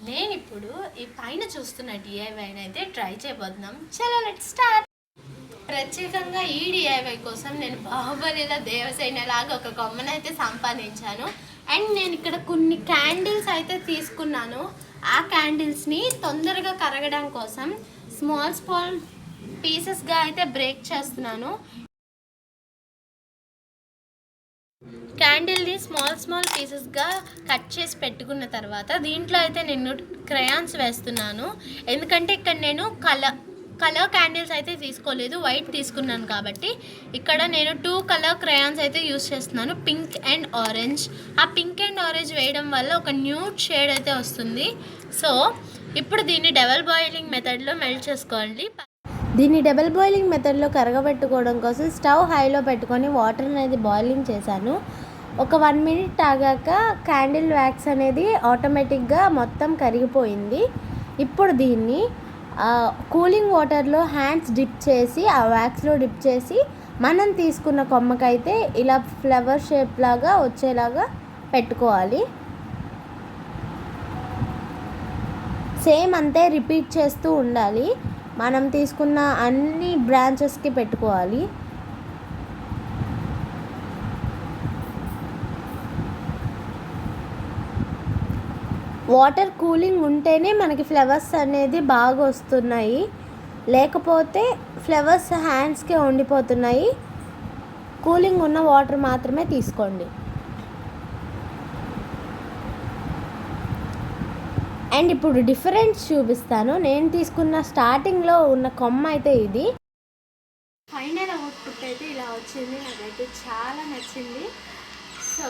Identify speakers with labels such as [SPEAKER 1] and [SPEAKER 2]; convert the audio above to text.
[SPEAKER 1] నేను ఇప్పుడు ఈ పైన చూస్తున్న డిఐవైని అయితే ట్రై చేయబోతున్నాం. చలో లెట్స్ స్టార్ట్. ప్రత్యేకంగా ఈ డిఐవై కోసం నేను బాహుబలిలో దేవసేనలాగా ఒక కొమ్మనైతే సంపాదించాను. అండ్ నేను ఇక్కడ కొన్ని క్యాండిల్స్ అయితే తీసుకున్నాను. ఆ క్యాండిల్స్ని తొందరగా కరగడం కోసం స్మాల్ పీసెస్గా అయితే బ్రేక్ చేస్తున్నాను. క్యాండిల్ని స్మాల్ పీసెస్గా కట్ చేసి పెట్టుకున్న తర్వాత దీంట్లో అయితే నేను క్రయాన్స్ వేస్తున్నాను. ఎందుకంటే ఇక్కడ నేను కలర్ క్యాండిల్స్ అయితే తీసుకోలేదు, వైట్ తీసుకున్నాను కాబట్టి ఇక్కడ నేను 2 కలర్ క్రయాన్స్ అయితే యూస్ చేస్తున్నాను, పింక్ అండ్ ఆరెంజ్. ఆ పింక్ అండ్ ఆరెంజ్ వేయడం వల్ల ఒక న్యూడ్ షేడ్ అయితే వస్తుంది. సో ఇప్పుడు దీన్ని డబల్ బాయిలింగ్ మెథడ్లో మెల్ట్ చేసుకోవాలి.
[SPEAKER 2] దీన్ని డబుల్ బాయిలింగ్ మెథడ్లో కరగబెట్టుకోవడం కోసం స్టవ్ హైలో పెట్టుకొని వాటర్ అనేది బాయిలింగ్ చేశాను. ఒక 1 మినిట్ ఆగాక క్యాండిల్ వ్యాక్స్ అనేది ఆటోమేటిక్గా మొత్తం కరిగిపోయింది. ఇప్పుడు దీన్ని కూలింగ్ వాటర్లో హ్యాండ్స్ డిప్ చేసి ఆ వ్యాక్స్లో డిప్ చేసి మనం తీసుకున్న కొమ్మకైతే ఇలా ఫ్లవర్ షేప్ లాగా వచ్చేలాగా పెట్టుకోవాలి. సేమ్ అంతే రిపీట్ చేస్తూ ఉండాలి. మనం తీసుకున్న అన్ని బ్రాంచెస్కి పెట్టుకోవాలి. వాటర్ కూలింగ్ ఉంటేనే మనకి ఫ్లవర్స్ అనేది బాగా వస్తున్నాయి, లేకపోతే ఫ్లవర్స్ హ్యాండ్స్కే ఉండిపోతున్నాయి. కూలింగ్ ఉన్న వాటర్ మాత్రమే తీసుకోండి. అండ్ ఇప్పుడు డిఫరెన్స్ చూపిస్తాను. నేను తీసుకున్న స్టార్టింగ్లో ఉన్న కొమ్మ అయితే ఇది.
[SPEAKER 1] ఫైనల్ అవుట్పుట్ అయితే ఇలా వచ్చింది. నాకైతే చాలా నచ్చింది. సో